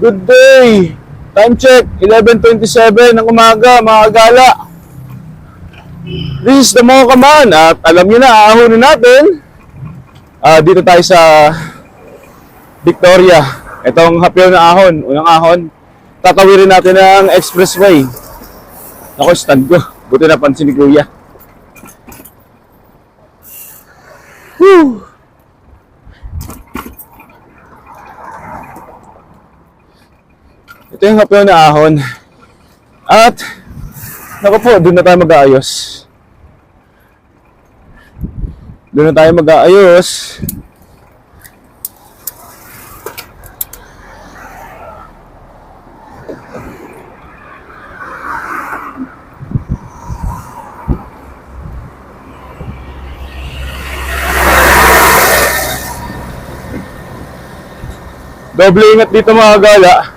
Good day! Time check, 11:27 ng umaga, mga gala. This is the Mocha Man at alam nyo na, aahonin natin. Dito tayo sa Victoria. Itong hapyaw na ahon, unang ahon. Tatawirin natin ang expressway. Ako, stand ko. Buti napansin ni Kuya. Whew! Ito yung hapyaw na ahon. At, naku po, doon na tayo mag-aayos. Doon na tayo mag-aayos. Doble ingat dito, mga gala.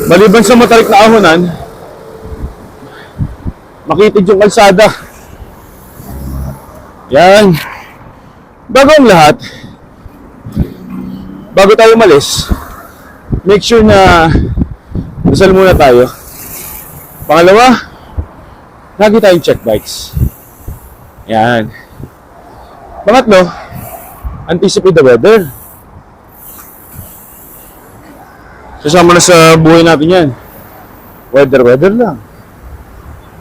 Maliban sa matarik na ahonan, makitid yung kalsada. Yan. Bago ang lahat, bago tayo umalis, make sure na dasal muna tayo. Pangalawa, lagi tayong check bikes. Yan. Pangatlo, anticipate the weather. Kasama na sa buhay natin yan. Weather lang.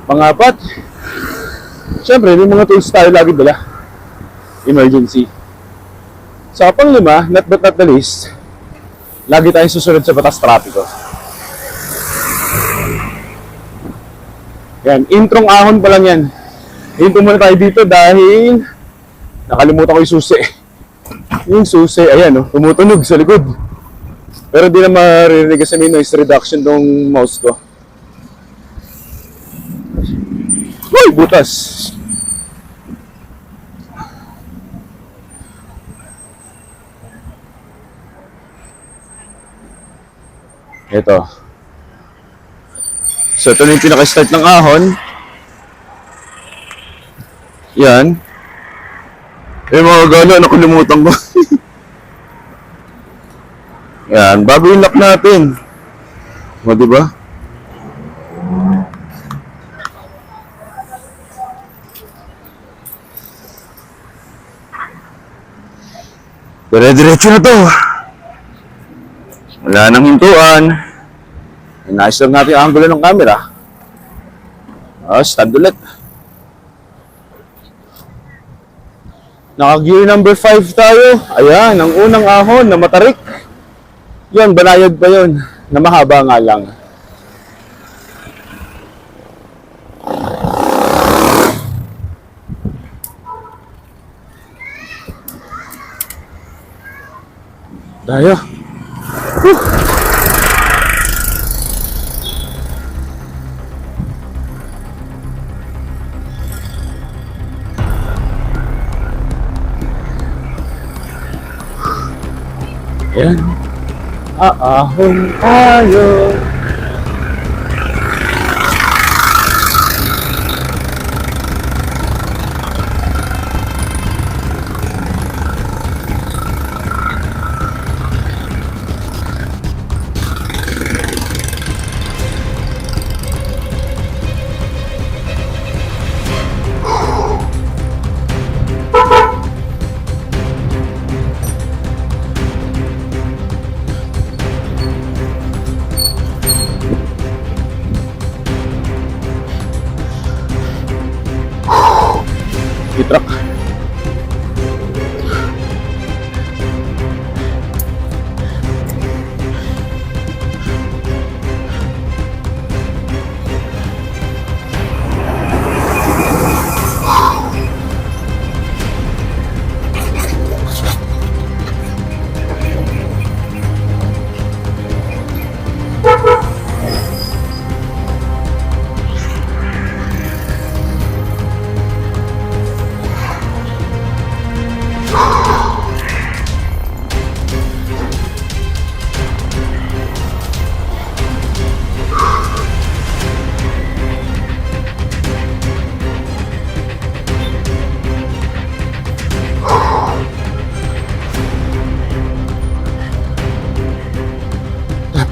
Pangapat, siyempre, may mga tools tayo lagi dala. Emergency. Sa panglima, not but not the least, lagi tayong susunod sa batas trapiko. Yan, introng ahon pa lang yan. Intro muna tayo dito dahil nakalimutan ko yung susi. Yung susi, ayan, tumutunog sa likod. Pero di na maririnig kasi may noise reduction tong mouse ko. Uy, butas! Ito. So, ito na yung pinaka-start ng ahon. Yan. Eh, mga gano'n, nakalimutan ko. Yan, bago yung lock natin. O, diba? Dire-diretso na to. Wala nang hintuan. Inayos lang natin ang angulo ng camera. Stand ulit. Naka-gear number 5 tayo. Ayan, ang unang ahon na matarik. Yun, banayad pa yun, na mahaba nga lang. Dayo. Yan. Aahon tayo. Truck.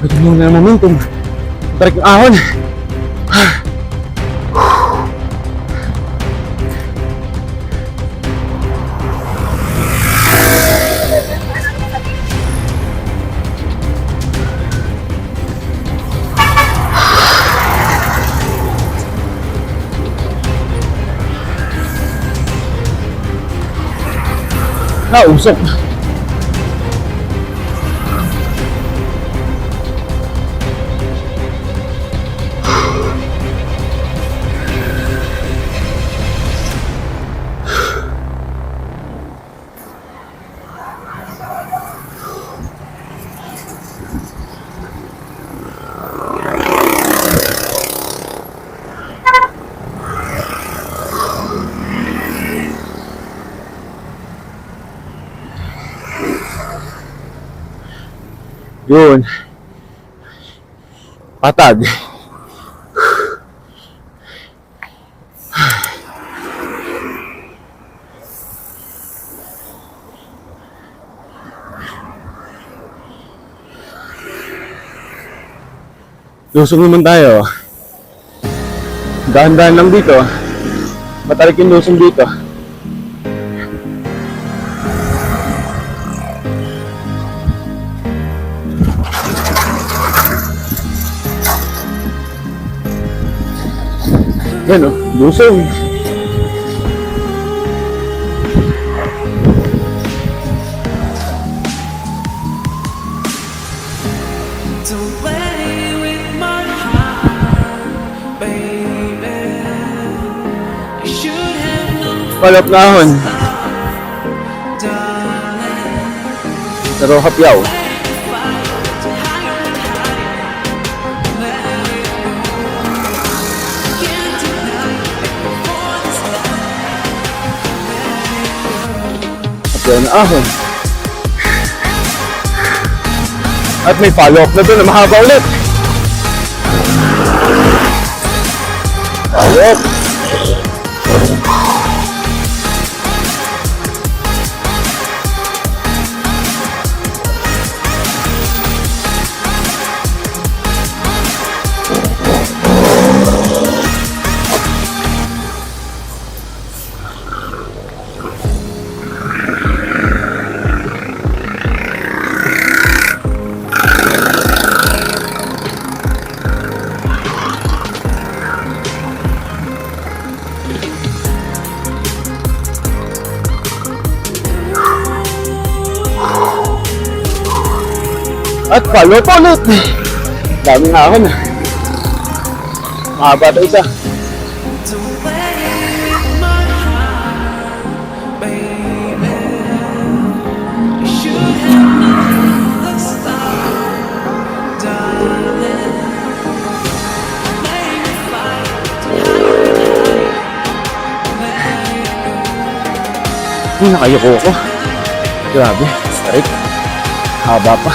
Ito mo na momentum. Tarik yung ahon. Nausok. Yun. Patag. Lusong naman tayo. Dahan-dahan lang dito. Matarik yung lusong dito. Yan o, lusong. Palap na ahon. Pero hapyaw. Hapyaw na ahon. At may follow-up na doon na mahaba ulit. Follow-up. At follow pa ulit. Daming ahon. Mahaba ito isa. Nakayoko ko. Grabe. Tarik. Haba pa.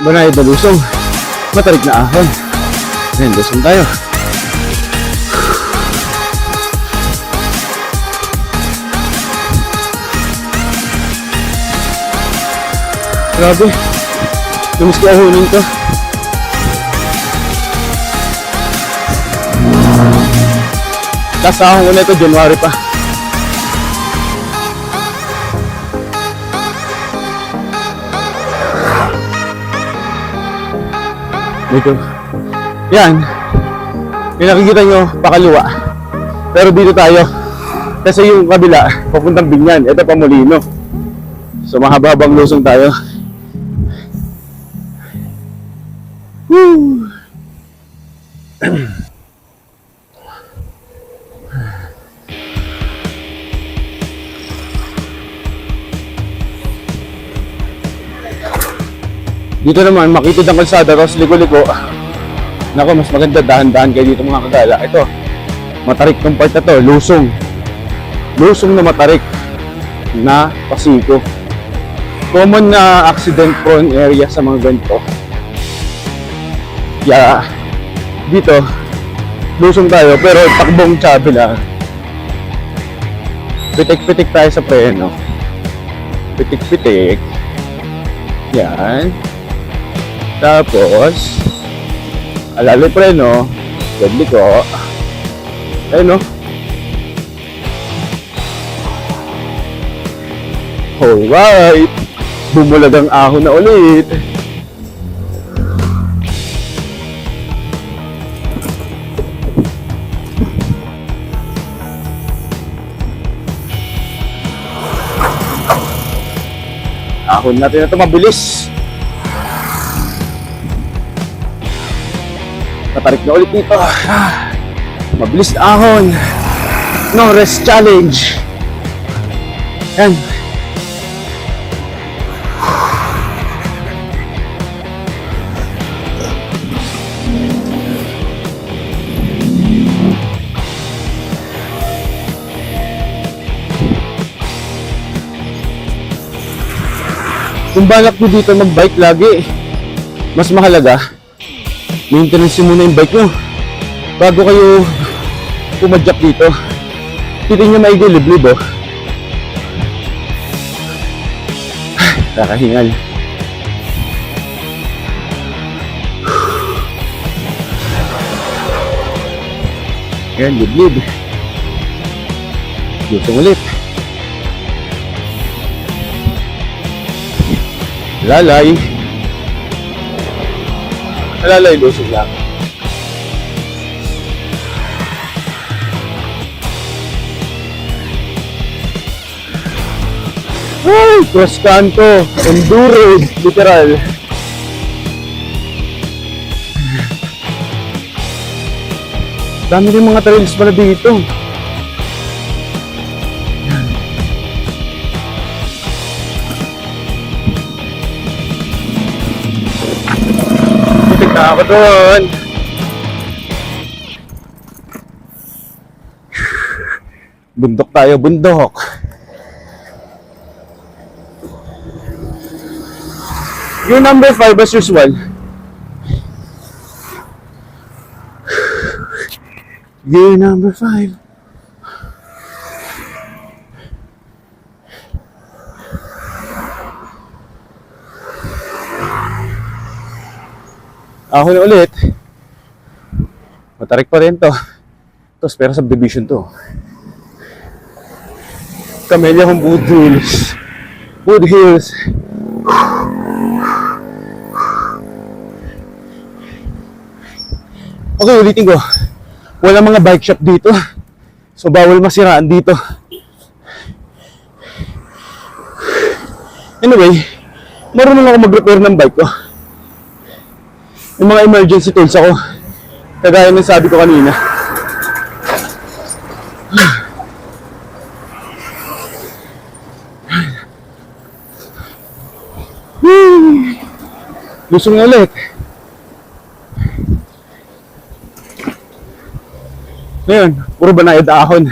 Banay na lusong. Matarik na ahon. Ngayon, lusong tayo. Grabe. Tumis ko ahonin to. Last ahon ko na ito, January pa. Dito. Yan. Yung nakikita nyo, pakaliwa. Pero dito tayo. Kasi yung kabila, papuntang Binyan. Ito pa Molino. So mahaba-habang lusong tayo. Woo! Dito naman, makitid ang kalsada, tapos liko-liko. Nako, mas maganda dahan-dahan kayo dito mga kagala. Ito, matarik tong part na to, lusong. Lusong na matarik na pasiko. Common na accident prone area sa mga ganito. Yeah, dito, lusong tayo pero takbong tsabi lang. Pitik-pitik tayo sa preno. Pitik-pitik. Yan. Tapos, alalo preno, deadly ko. Ayun, no? Alright. Bumulag ang ahon na ulit. Ahon natin na ito mabilis. Tatarik na ulit dito. Mabilis na ahon. No rest challenge. Yan. Kung balak nyo dito mag-bike lagi, mas mahalaga, maintenance nyo muna yung bike nyo bago kayo pumadyak dito. Titin nyo maigi liblib, oh. Kakahingal. Yan, liblib. Lusong ulit. Lalay. Lalay, lusog lang. Ay, cross kanto. Enduro, literal. Dami rin mga trails pala dito. Ako doon. Bundok tayo, bundok. Yung number 5 as usual. Gear number 5. Ako na ulit. Matarik pa rin to. Tapos pero subdivision to. Camellia kong Wood Hills. Wood Hills. Okay, ulitin ko. Walang mga bike shop dito. So bawal masiraan dito. Anyway, marunong ako mag-repair ng bike ko. Yung mga emergency tools ako, kagaya ng sabi ko kanina. Lusong na ulit. Ngayon, puro banayad ahon.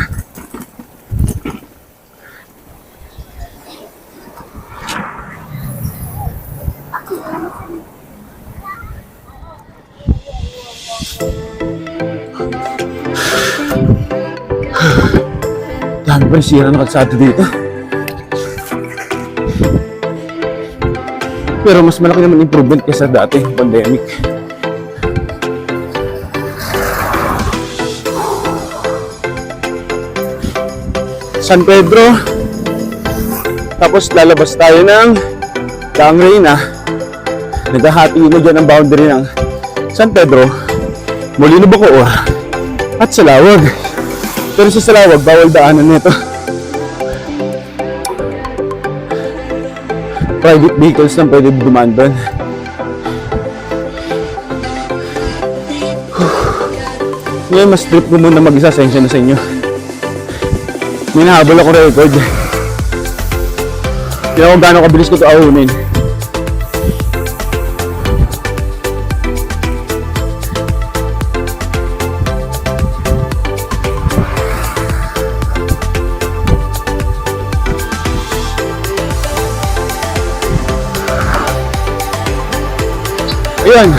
Dami pa yung sira na kalsada dito. Pero mas malaki naman improvement kaysa dati, pandemic. San Pedro. Tapos lalabas tayo ng Daang Reyna. Naghahati na dyan ang boundary ng San Pedro, Molino Bacoor at Salawag. Pero sa Salawag, bawal daanan nito. Private vehicles lang pwede dumaan doon. Ngayon, mas trip ko muna mag-isa. Sensya na sa inyo. May nahabol ako record. Hindi ako gano'ng kabilis ko ito ahunin. Ayan.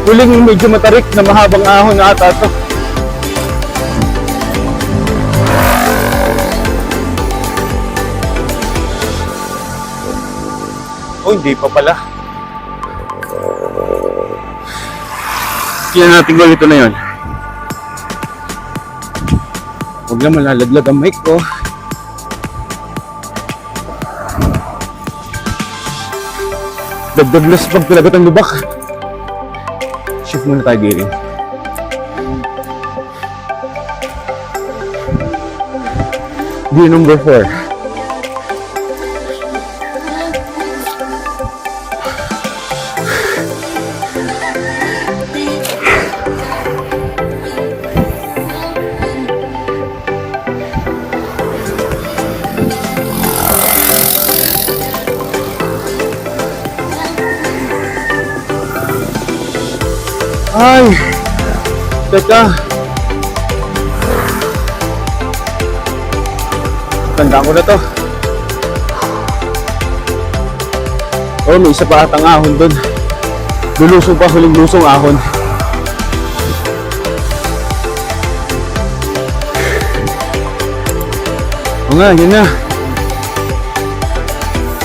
Huling medyo matarik na mahabang ahon na ata ito. Oh, hindi pa pala. Kaya natin gawin ito na yun. Huwag na malalaglag ang mic ko. Dagdaglas pag talagot ang lubak. Shift muna tayo dito. Gear number 4. Ay, teka. Tanda ko na to. Oh, may isa pa atang ahon dun. Lulusong pa, huling lusong ahon. O nga, yun na.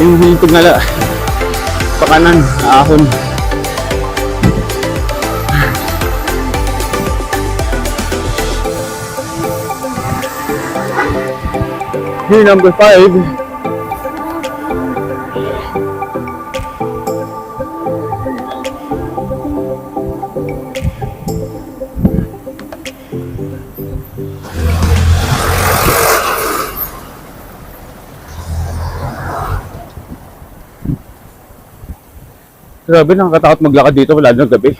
Yung hilintog nga pakanan, ahon. Gear number 5. Grabe, nakakatakot maglakad dito wala ng gabi.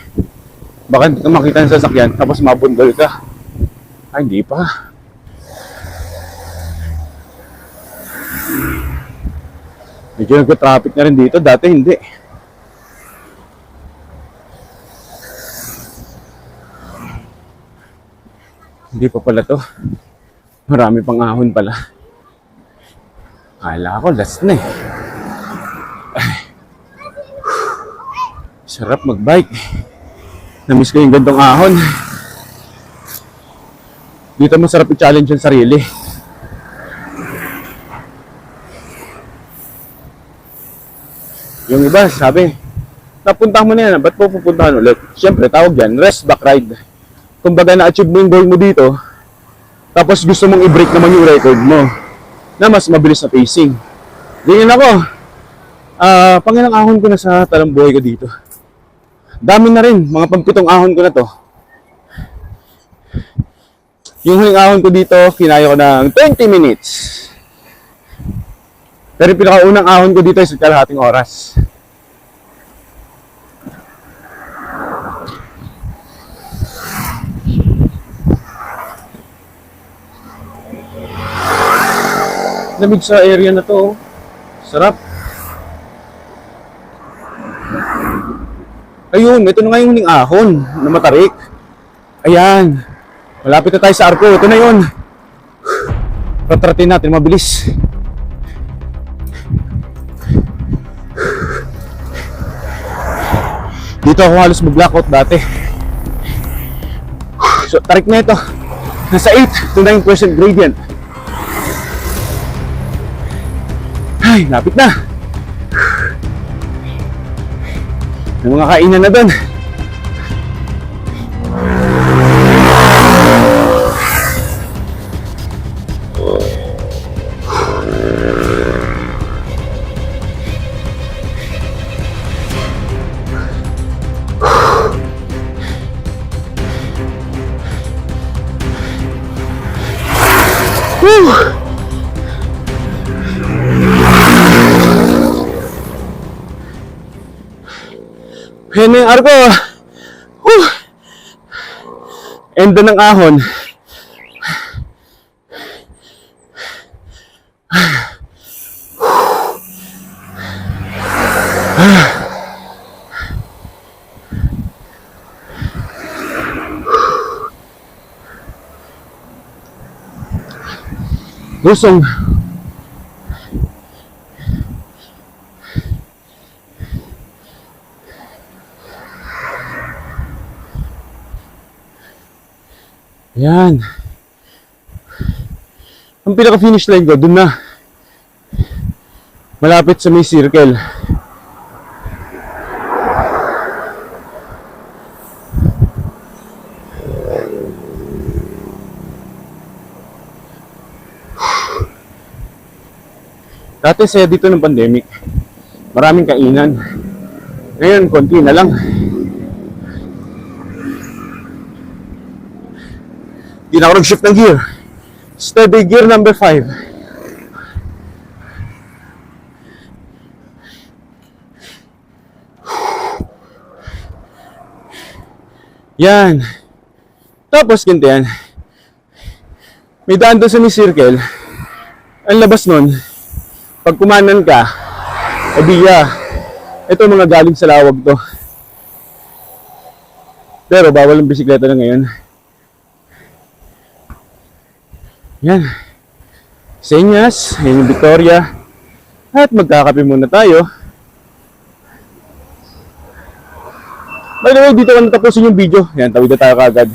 Baka hindi ka makita ng sasakyan tapos mabundol ka. Ay, hindi pa. Medyo nagka-traffic na rin dito, dati hindi. Hindi pa pala to. Marami pang ahon pala. Akala ko, last na eh. Ay. Sarap magbike. Namiss ko yung gandong ahon. Dito masarap i-challenge yung sarili. Yung iba, sabi, napunta mo na yan, ba't po pupuntahan ulit? Siyempre, tawag yan, rest back ride. Kumbaga, na-achieve mo yung goal mo dito, tapos gusto mong i-break naman yung record mo, na mas mabilis na pacing. Ganyan ako. Pangilang ahon ko na sa talambuhay ko dito. Dami na rin, mga pagpitong ahon ko na to. Yung huling ahon ko dito, kinaya ko ng 20 minutes. Pero yung pinakaunang ahon ko dito ay sa kalahating oras. Lamig sa area na to. Sarap. Ayun, ito na nga yung huling ahon na matarik. Ayan. Malapit na tayo sa arko. Ito na yun. Tatratin natin mabilis. Dito ako halos mag-blackout dati. So, tarik na ito. Nasa 8 to 9% gradient. Ay, lapit na. May mga kainan na doon. Yan na yung arko. End ng ahon. Lusong. Yan. Ang pinaka-finish line ko, dun na. Malapit sa may circle. Dati saya dito ng pandemic. Maraming kainan. Ngayon, konti na lang. Hindi na ako nag-shift ng gear. Steady gear number 5. Yan. Tapos, ganito yan. May daan doon sa may circle. Ang labas nun, pag kumanan ka, ito mga galing sa lawag to. Pero bawal ang bisikleta na ngayon. Yan. Senyas, yan yung Victoria. At magkakape muna tayo. By the way, dito ko natapusin yung video. Yan, tawid na tayo kagad.